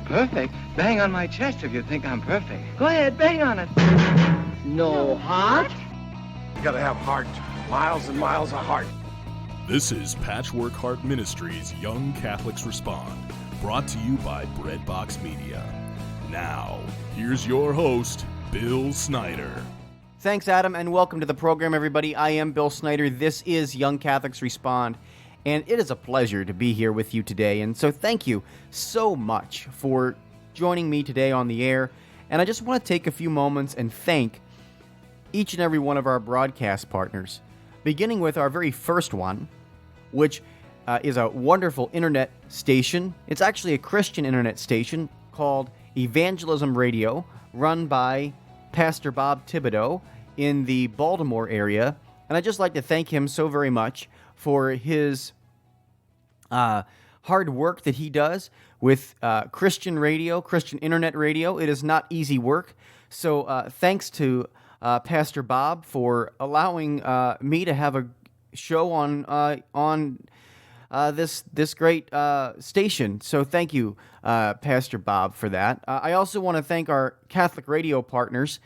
Perfect? Bang on my chest if you think I'm perfect. Go ahead, bang on it. No heart? You gotta have heart. Miles and miles of heart. This is Patchwork Heart Ministries' Young Catholics Respond, brought to you by Breadbox Media. Now, here's your host, Bill Snyder. Thanks, Adam, and welcome to the program, everybody. I am Bill Snyder. This is Young Catholics Respond, and it is a pleasure to be here with you today. And so thank you so much for joining me today on the air. And I just want to take a few moments and thank each and every one of our broadcast partners, beginning with our very first one, which is a wonderful internet station. It's actually a Christian internet station called Evangelism Radio, run by Pastor Bob Thibodeau in the Baltimore area. And I'd just like to thank him so very much for his hard work that he does with Christian radio, Christian internet radio. It is not easy work. So thanks to Pastor Bob for allowing me to have a show on this great station. So thank you, Pastor Bob, for that. I also want to thank our Catholic radio partners.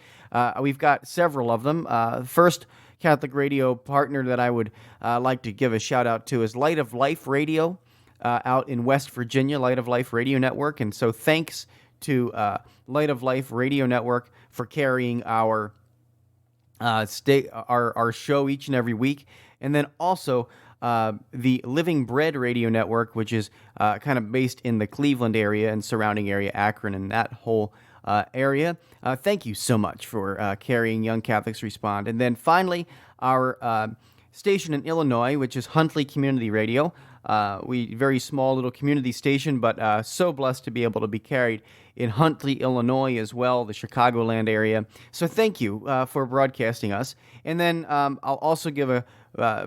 We've got several of them. First Catholic radio partner that I would like to give a shout out to is Light of Life Radio out in West Virginia, Light of Life Radio Network. And so thanks to Light of Life Radio Network for carrying our show each and every week. And then also the Living Bread Radio Network, which is kind of based in the Cleveland area and surrounding area, Akron and that whole area. Thank you so much for carrying Young Catholics Respond. And then finally, our station in Illinois, which is Huntley Community Radio. Very small little community station, but so blessed to be able to be carried in Huntley, Illinois as well, the Chicagoland area. So thank you for broadcasting us. And then I'll also give a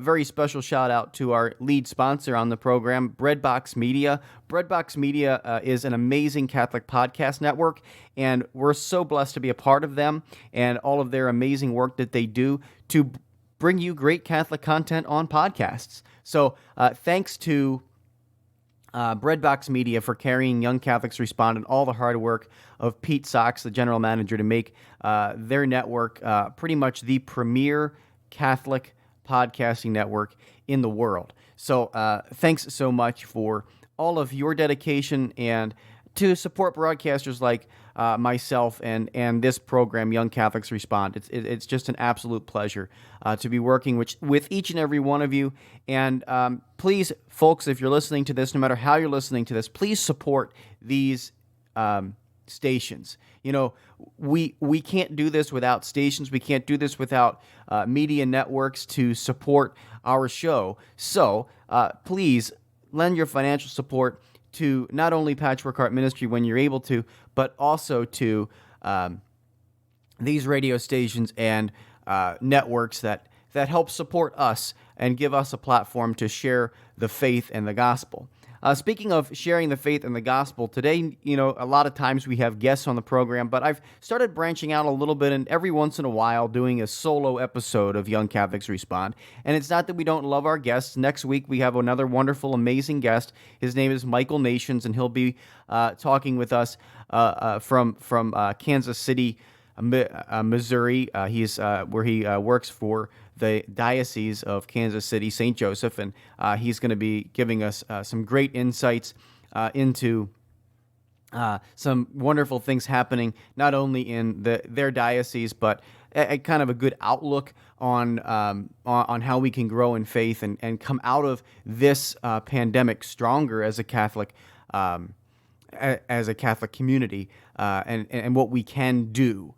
very special shout out to our lead sponsor on the program, Breadbox Media. Breadbox Media is an amazing Catholic podcast network, and we're so blessed to be a part of them and all of their amazing work that they do to bring you great Catholic content on podcasts. So thanks to Breadbox Media for carrying Young Catholics Respond and all the hard work of Pete Sox, the general manager, to make their network pretty much the premier Catholic podcasting network in the world. So thanks so much for all of your dedication and to support broadcasters like myself and this program, Young Catholics Respond. It's just an absolute pleasure to be working with each and every one of you. And please, folks, if you're listening to this, no matter how you're listening to this, please support these stations. You know, we can't do this without stations. We can't do this without media networks to support our show. So please lend your financial support to not only Patchwork Heart Ministry when you're able to, but also to these radio stations and networks that help support us and give us a platform to share the faith and the gospel. Speaking of sharing the faith and the gospel, today, you know, a lot of times we have guests on the program, but I've started branching out a little bit and every once in a while doing a solo episode of Young Catholics Respond. And it's not that we don't love our guests. Next week, we have another wonderful, amazing guest. His name is Michael Nations, and he'll be talking with us from Kansas City, Missouri. He's where he works for the Diocese of Kansas City, St. Joseph, and he's going to be giving us some great insights into some wonderful things happening not only in their diocese, but a kind of a good outlook on how we can grow in faith and come out of this pandemic stronger as a Catholic community, and what we can do.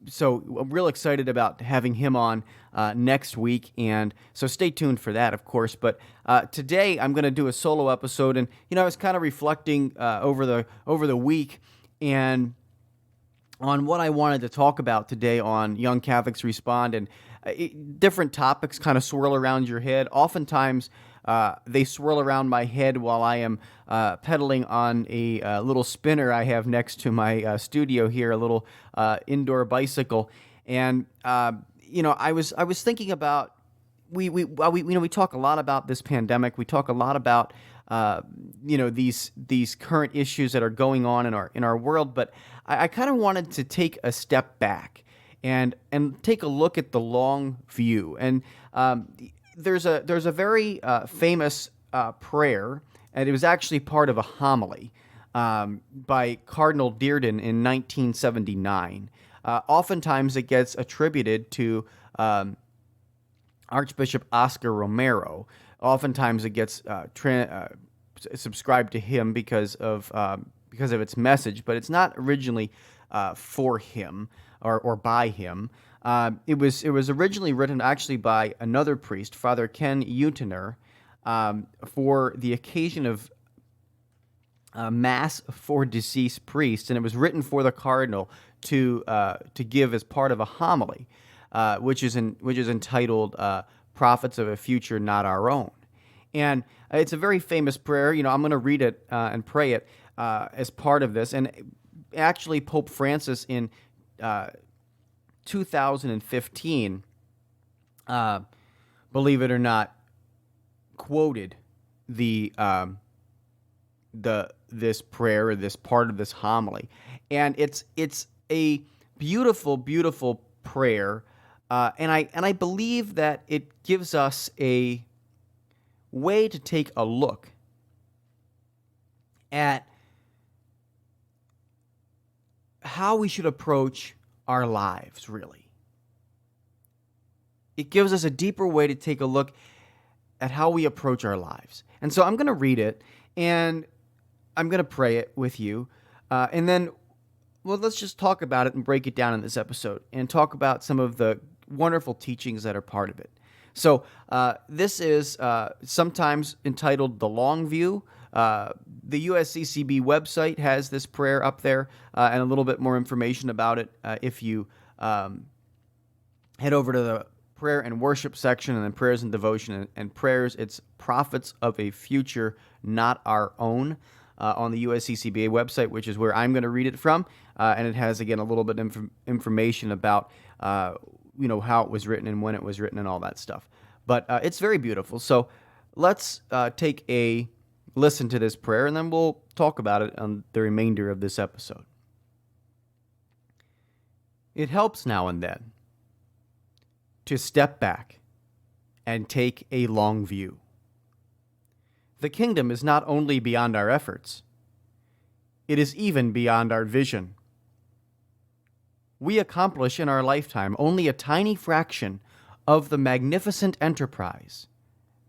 So I'm real excited about having him on next week, and so stay tuned for that, of course. But today I'm going to do a solo episode, and you know I was kind of reflecting over the week and on what I wanted to talk about today on Young Catholics Respond, and different topics kind of swirl around your head. Oftentimes they swirl around my head while I am pedaling on a little spinner I have next to my studio here, a little indoor bicycle. And you know, I was thinking about we talk a lot about this pandemic. We talk a lot about these current issues that are going on in our world. But I kind of wanted to take a step back and take a look at the long view. And there's a very famous prayer, and it was actually part of a homily by Cardinal Dearden in 1979. Oftentimes it gets attributed to Archbishop Oscar Romero. Oftentimes it gets subscribed to him because of its message, but it's not originally for him or by him. It was originally written actually by another priest, Father Ken Untener, for the occasion of Mass for deceased priests, and it was written for the cardinal to give as part of a homily, which is entitled "Prophets of a Future Not Our Own," and it's a very famous prayer. I'm going to read it and pray it as part of this. And actually, Pope Francis in 2015, believe it or not, quoted this prayer, or this part of this homily, and it's a beautiful, beautiful prayer, and I believe that it gives us a way to take a look at how we should approach our lives. Really, it gives us a deeper way to take a look at how we approach our lives. And so I'm going to read it, and I'm going to pray it with you, and then, well, let's just talk about it and break it down in this episode and talk about some of the wonderful teachings that are part of it. So this is sometimes entitled The Long View. The USCCB website has this prayer up there and a little bit more information about it if you head over to the prayer and worship section, and then prayers and devotion and prayers. It's Prophets of a Future Not Our Own on the USCCBA website, which is where I'm going to read it from. And it has, again, a little bit of information about how it was written and when it was written and all that stuff. But it's very beautiful. So let's take a listen to this prayer, and then we'll talk about it on the remainder of this episode. It helps now and then to step back and take a long view. The kingdom is not only beyond our efforts, it is even beyond our vision. We accomplish in our lifetime only a tiny fraction of the magnificent enterprise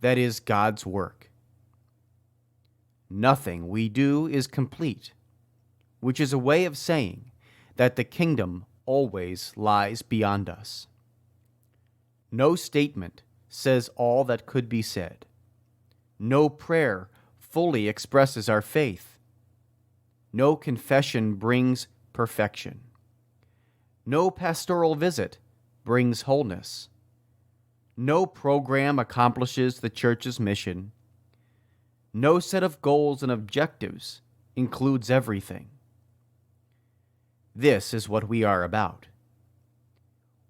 that is God's work. Nothing we do is complete, which is a way of saying that the kingdom always lies beyond us. No statement says all that could be said. No prayer fully expresses our faith. No confession brings perfection. No pastoral visit brings wholeness. No program accomplishes the church's mission. No set of goals and objectives includes everything. This is what we are about.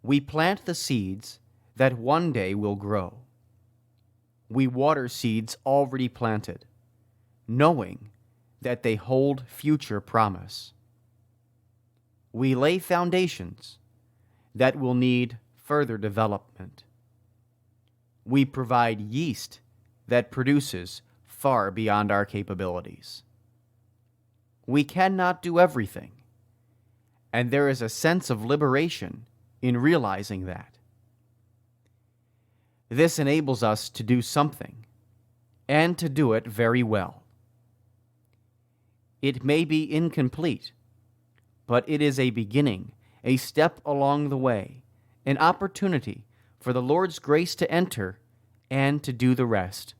We plant the seeds that one day will grow. We water seeds already planted, knowing that they hold future promise. We lay foundations that will need further development. We provide yeast that produces far beyond our capabilities. We cannot do everything, and there is a sense of liberation in realizing that. This enables us to do something, and to do it very well. It may be incomplete, but it is a beginning, a step along the way, an opportunity for the Lord's grace to enter and to do the rest.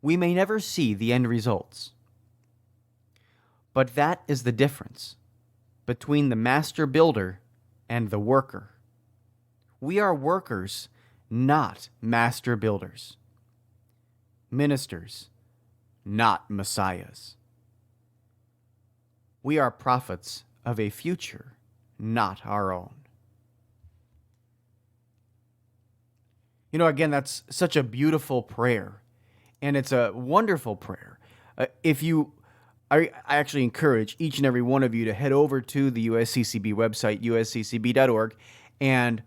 We may never see the end results, but that is the difference between the master builder and the worker. We are workers, not master builders. Ministers, not messiahs. We are prophets of a future, not our own. Again, that's such a beautiful prayer. And it's a wonderful prayer. I actually encourage each and every one of you to head over to the USCCB website, usccb.org, and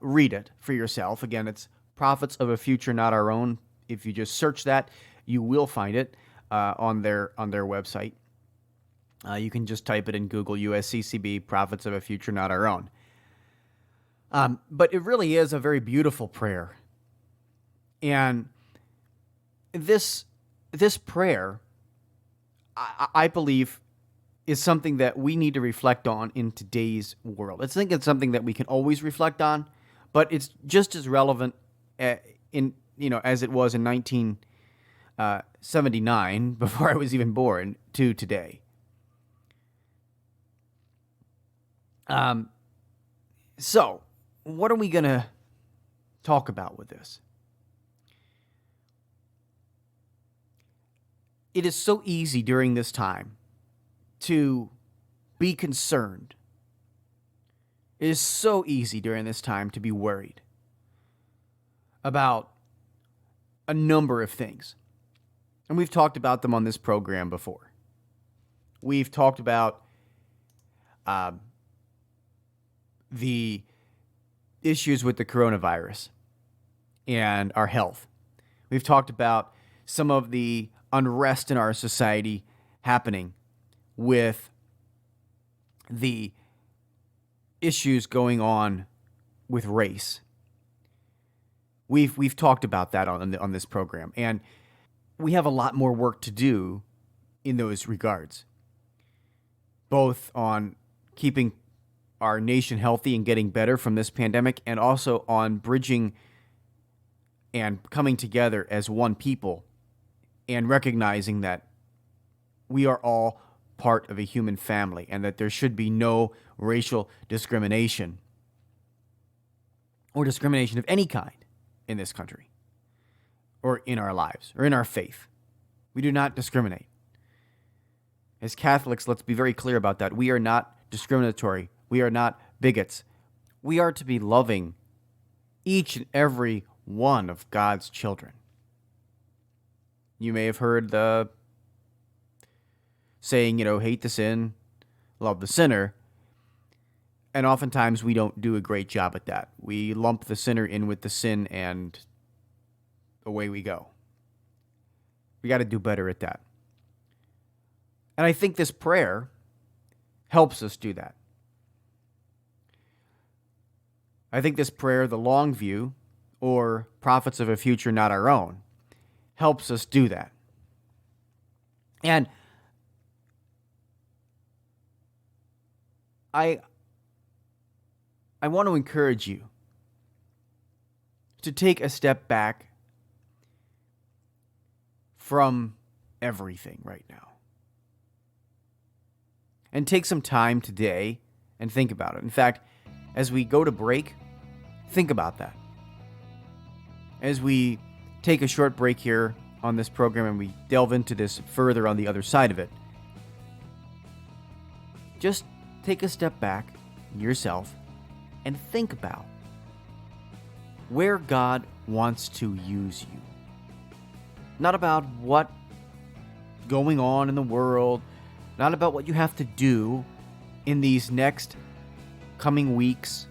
read it for yourself. Again, it's Prophets of a Future Not Our Own. If you just search that, you will find it on their website. You can just type it in Google, USCCB, Prophets of a Future Not Our Own. But it really is a very beautiful prayer. And this prayer, I believe, is something that we need to reflect on in today's world. I think it's something that we can always reflect on, but it's just as relevant as it was in 1979, before I was even born, to today. So, what are we going to talk about with this? It is so easy during this time to be concerned. It is so easy during this time to be worried about a number of things. And we've talked about them on this program before. We've talked about the issues with the coronavirus and our health. We've talked about some of the unrest in our society happening with the issues going on with race. We've talked about that on this program, and we have a lot more work to do in those regards, both on keeping our nation healthy and getting better from this pandemic, and also on bridging and coming together as one people and recognizing that we are all part of a human family and that there should be no racial discrimination or discrimination of any kind in this country or in our lives or in our faith. We do not discriminate. As Catholics, let's be very clear about that. We are not discriminatory. We are not bigots. We are to be loving each and every one of God's children. You may have heard the saying, hate the sin, love the sinner. And oftentimes we don't do a great job at that. We lump the sinner in with the sin and away we go. We got to do better at that. And I think this prayer helps us do that. I think this prayer, the long view, or Prophets of a Future Not Our Own, helps us do that. And I want to encourage you to take a step back from everything right now. And take some time today and think about it. In fact, as we go to break, think about that. As we take a short break here on this program and we delve into this further on the other side of it, just take a step back yourself and think about where God wants to use you. Not about what's going on in the world, not about what you have to do in these next coming weeks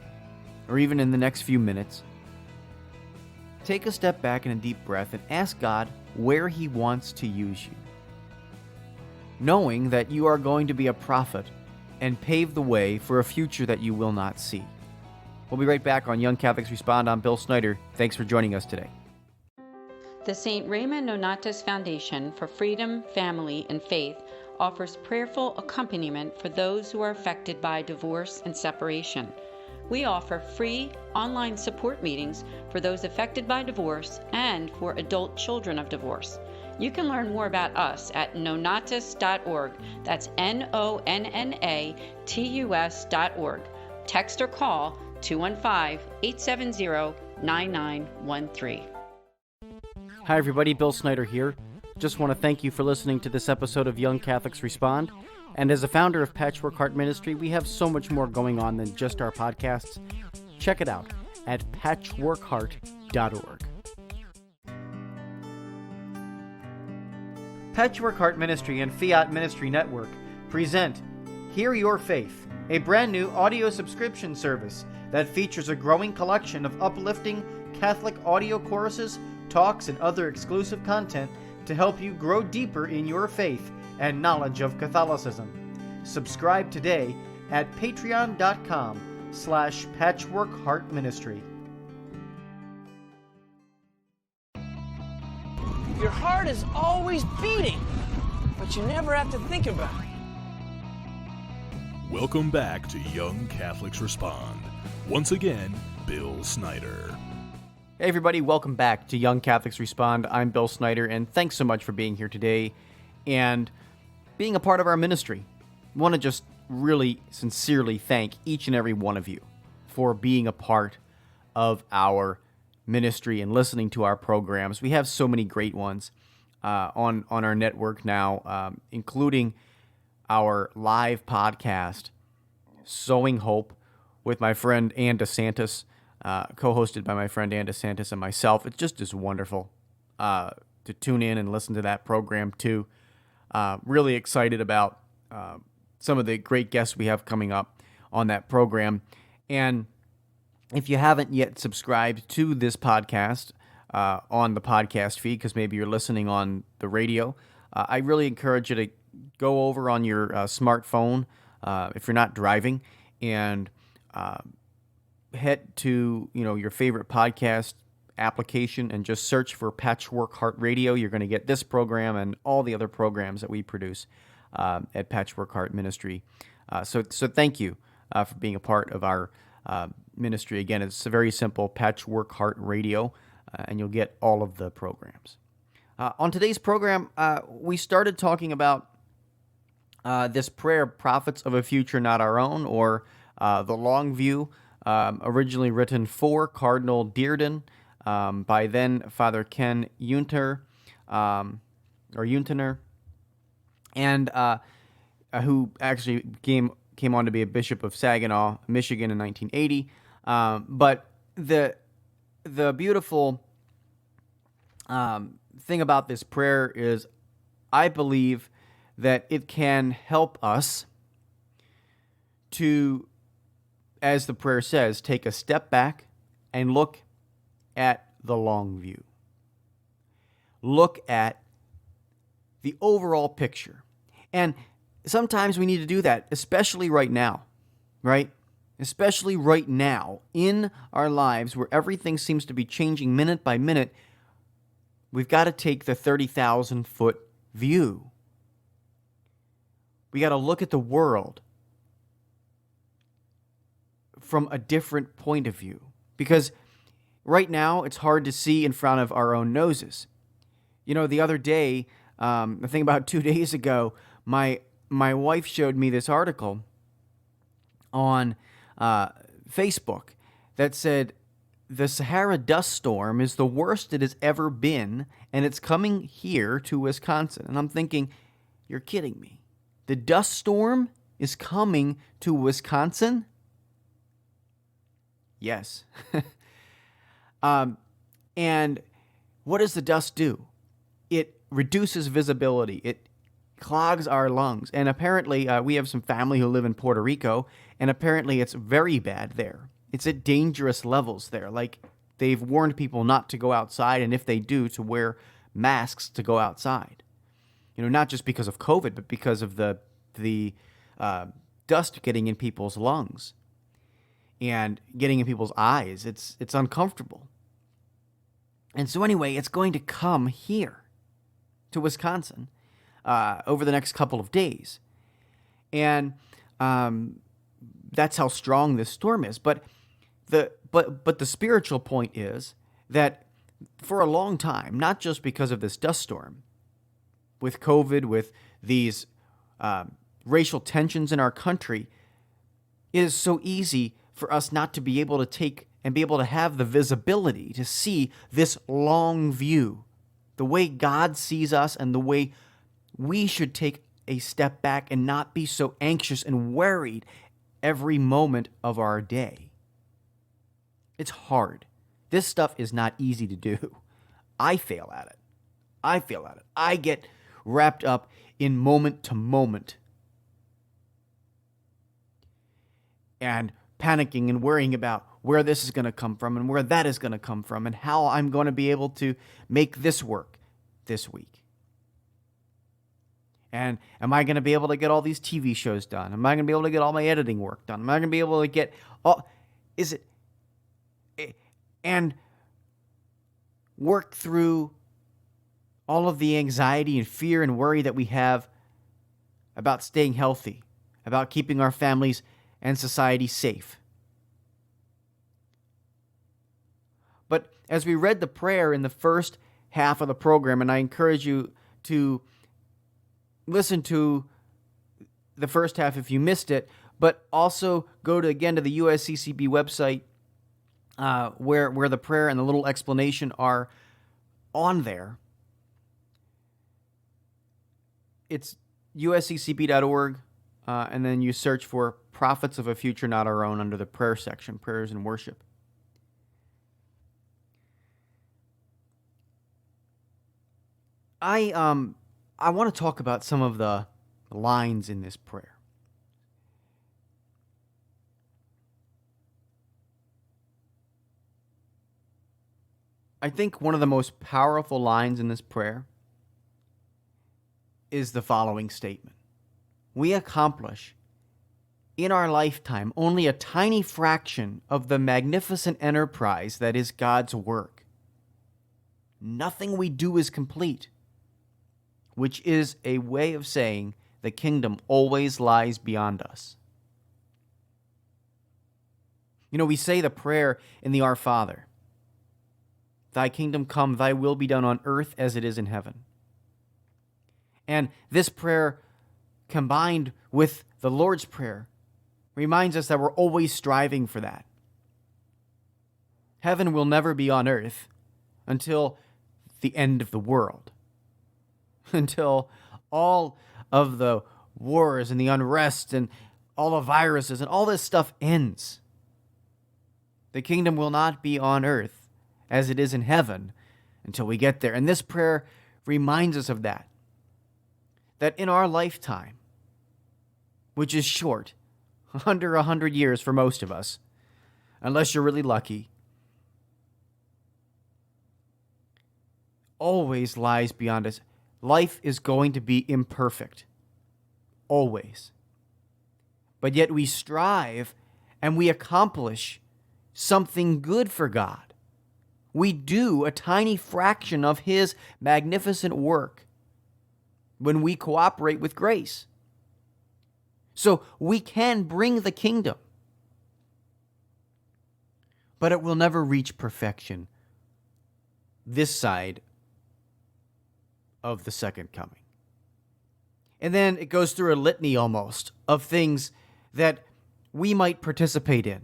or even in the next few minutes. Take a step back and a deep breath and ask God where He wants to use you, knowing that you are going to be a prophet and pave the way for a future that you will not see. We'll be right back on Young Catholics Respond. I'm Bill Snyder. Thanks for joining us today. The St. Raymond Nonatus Foundation for Freedom, Family, and Faith offers prayerful accompaniment for those who are affected by divorce and separation. We offer free online support meetings for those affected by divorce and for adult children of divorce. You can learn more about us at nonatus.org. That's NONNATUS.org. Text or call 215-870-9913. Hi everybody, Bill Snyder here. Just want to thank you for listening to this episode of Young Catholics Respond. And as a founder of Patchwork Heart Ministry, we have so much more going on than just our podcasts. Check it out at patchworkheart.org. Patchwork Heart Ministry and Fiat Ministry Network present Hear Your Faith, a brand new audio subscription service that features a growing collection of uplifting Catholic audio choruses, talks, and other exclusive content to help you grow deeper in your faith and knowledge of Catholicism. Subscribe today at patreon.com/patchworkheartministry. Your heart is always beating, but you never have to think about it. Welcome back to Young Catholics Respond. Once again, Bill Snyder. Hey everybody, welcome back to Young Catholics Respond. I'm Bill Snyder, and thanks so much for being here today and being a part of our ministry. I want to just really sincerely thank each and every one of you for being a part of our ministry and listening to our programs. We have so many great ones on our network now, including our live podcast, Sowing Hope, with my friend Ann DeSantis, co-hosted by my friend Ann DeSantis and myself. It just is wonderful to tune in and listen to that program too. Really excited about some of the great guests we have coming up on that program. And if you haven't yet subscribed to this podcast on the podcast feed, because maybe you're listening on the radio, I really encourage you to go over on your smartphone if you're not driving and head to your favorite podcast application and just search for Patchwork Heart Radio. You're going to get this program and all the other programs that we produce at Patchwork Heart Ministry. So thank you for being a part of our ministry. Again, it's a very simple, Patchwork Heart Radio, and you'll get all of the programs. On today's program, we started talking about this prayer, Prophets of a Future Not Our Own, or the Long View, originally written for Cardinal Dearden by then Father Ken Untener, and who actually came on to be a Bishop of Saginaw, Michigan in 1980. But the beautiful thing about this prayer is I believe that it can help us to, as the prayer says, take a step back and look at the long view. Look at the overall picture. And sometimes we need to do that, especially right now, right? Especially right now in our lives where everything seems to be changing minute by minute. We've got to take the 30,000-foot view. We got to look at the world from a different point of view. Because right now, it's hard to see in front of our own noses. The other day, I think about 2 days ago, my wife showed me this article on Facebook that said, the Sahara dust storm is the worst it has ever been, and it's coming here to Wisconsin. And I'm thinking, you're kidding me. The dust storm is coming to Wisconsin? Yes. And what does the dust do? It reduces visibility. It clogs our lungs. And apparently, we have some family who live in Puerto Rico, and apparently it's very bad there. It's at dangerous levels there. Like, they've warned people not to go outside, and if they do, to wear masks to go outside. Not just because of COVID, but because of the dust getting in people's lungs and getting in people's eyes. It's uncomfortable. And so anyway, it's going to come here to Wisconsin over the next couple of days. And that's how strong this storm is. But the spiritual point is that for a long time, not just because of this dust storm, with COVID, with these racial tensions in our country, it is so easy for us not to be able to take and be able to have the visibility to see this long view, the way God sees us and the way we should take a step back and not be so anxious and worried every moment of our day. It's hard. This stuff is not easy to do. I fail at it. I get wrapped up in moment to moment and panicking and worrying about where this is going to come from and where that is going to come from and how I'm going to be able to make this work this week. And am I going to be able to get all these TV shows done? Am I going to be able to get all my editing work done? Am I going to be able to get all... And work through all of the anxiety and fear and worry that we have about staying healthy, about keeping our families and society safe. But as we read the prayer in the first half of the program, and I encourage you to listen to the first half if you missed it, but also go to the USCCB website where the prayer and the little explanation are on there. It's usccb.org, and then you search for Prophets of a Future Not Our Own under the prayer section, prayers and worship. I want to talk about some of the lines in this prayer. I think one of the most powerful lines in this prayer is the following statement. We accomplish in our lifetime only a tiny fraction of the magnificent enterprise that is God's work. Nothing we do is complete, which is a way of saying the kingdom always lies beyond us. You know, we say the prayer in the Our Father. Thy kingdom come, thy will be done on earth as it is in heaven. And this prayer, combined with the Lord's Prayer, reminds us that we're always striving for that. Heaven will never be on earth until the end of the world. Until all of the wars and the unrest and all the viruses and all this stuff ends. The kingdom will not be on earth as it is in heaven until we get there. And this prayer reminds us of that. That in our lifetime, which is short, under 100 years for most of us, unless you're really lucky, always lies beyond us. Life is going to be imperfect. Always. But yet we strive and we accomplish something good for God. We do a tiny fraction of His magnificent work when we cooperate with grace. So we can bring the kingdom, but it will never reach perfection this side of the second coming. And then it goes through a litany almost of things that we might participate in.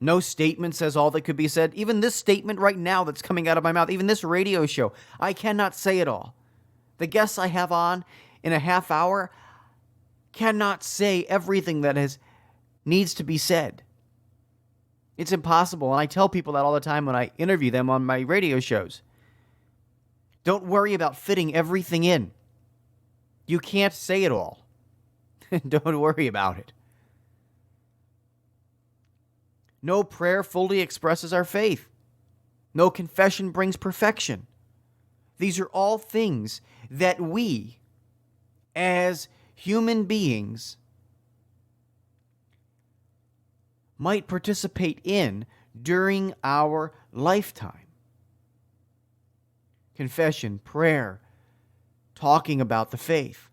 No statement says all that could be said. Even this statement right now that's coming out of my mouth, even this radio show, I cannot say it all. The guests I have on in a half hour cannot say everything that needs to be said. It's impossible, and I tell people that all the time when I interview them on my radio shows. Don't worry about fitting everything in. You can't say it all. Don't worry about it. No prayer fully expresses our faith. No confession brings perfection. These are all things that we, as human beings, might participate in during our lifetime. Confession, prayer, talking about the faith.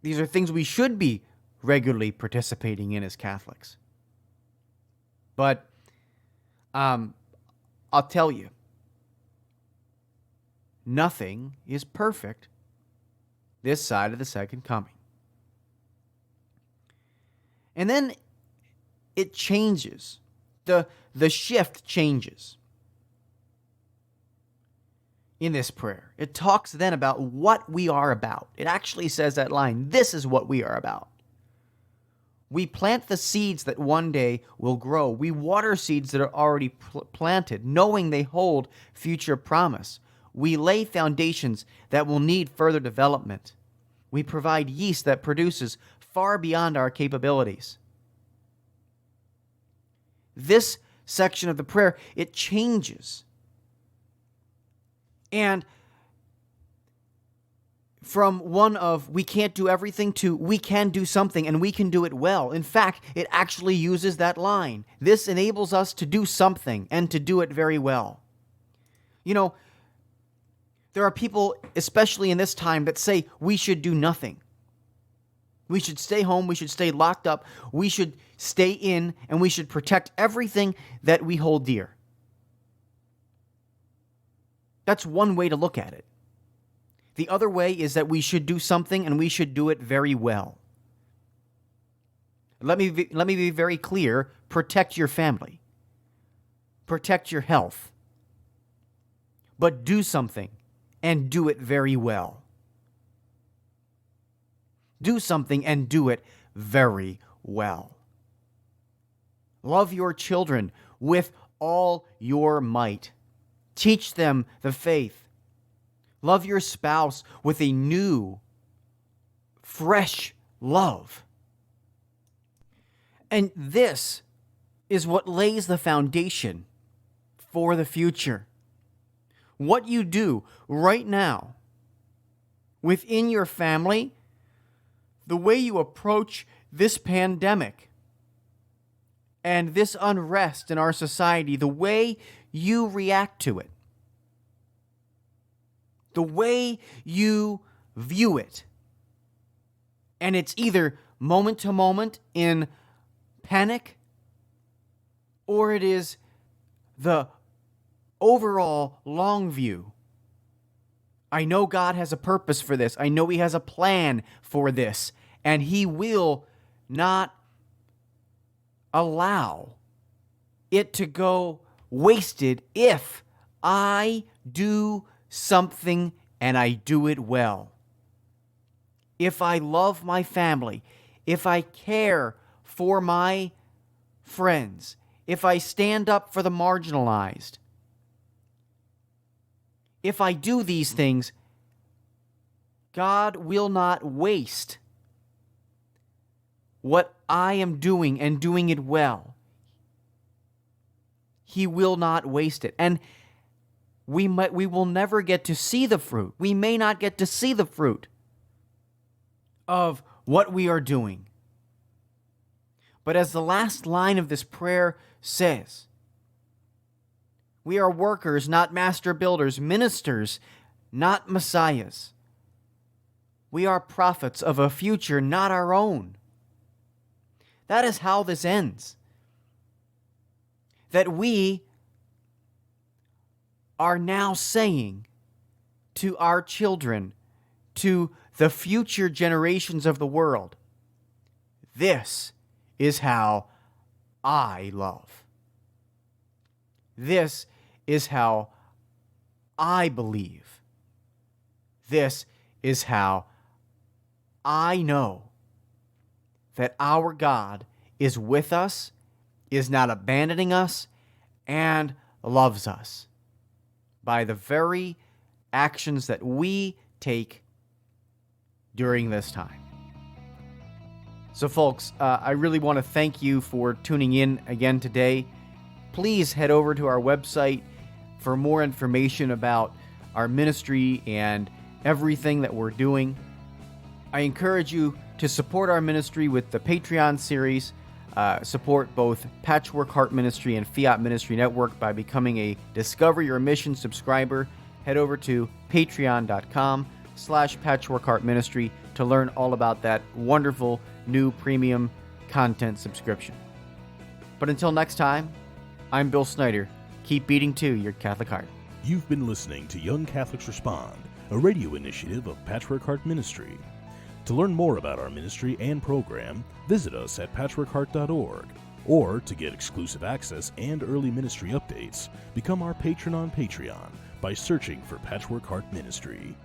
These are things we should be regularly participating in as Catholics. But I'll tell you, nothing is perfect this side of the second coming. And then it changes. The shift changes in this prayer. It talks then about what we are about. It actually says that line, this is what we are about. We plant the seeds that one day will grow. We water seeds that are already planted, knowing they hold future promise. we lay foundations that will need further development. We provide yeast that produces far beyond our capabilities. This section of the prayer, it changes. And from one of we can't do everything to we can do something and we can do it well. In fact, it actually uses that line. This enables us to do something and to do it very well. You know, there are people, especially in this time, that say we should do nothing. We should stay home, we should stay locked up, we should stay in, and we should protect everything that we hold dear. That's one way to look at it. The other way is that we should do something and we should do it very well. Let me be very clear. Protect your family. Protect your health. But do something and do it very well. Do something and do it very well. Love your children with all your might. Teach them the faith. Love your spouse with a new, fresh love. And this is what lays the foundation for the future. What you do right now within your family, the way you approach this pandemic and this unrest in our society, the way you react to it, the way you view it. And it's either moment to moment in panic, or it is the overall long view. I know God has a purpose for this. I know He has a plan for this. And He will not allow it to go wasted if I do something and I do it well. If I love my family, if I care for my friends, if I stand up for the marginalized, if I do these things, God will not waste what I am doing and doing it well. He will not waste it. And we will never get to see the fruit. We may not get to see the fruit of what we are doing. But as the last line of this prayer says, we are workers, not master builders, ministers, not messiahs. We are prophets of a future not our own. That is how this ends. That we are now saying to our children, to the future generations of the world, this is how I love. This is how I believe. This is how I know that our God is with us, is not abandoning us, and loves us by the very actions that we take during this time. So folks, I really want to thank you for tuning in again today. Please head over to our website for more information about our ministry and everything that we're doing. I encourage you to support our ministry with the Patreon series. Support both Patchwork Heart Ministry and Fiat Ministry Network by becoming a Discover Your Mission subscriber. Head over to patreon.com/Patchwork Heart Ministry to learn all about that wonderful new premium content subscription. But until next time, I'm Bill Snyder. Keep beating to your Catholic heart. You've been listening to Young Catholics Respond, a radio initiative of Patchwork Heart Ministry. To learn more about our ministry and program, visit us at patchworkheart.org. Or to get exclusive access and early ministry updates, become our patron on Patreon by searching for Patchwork Heart Ministry.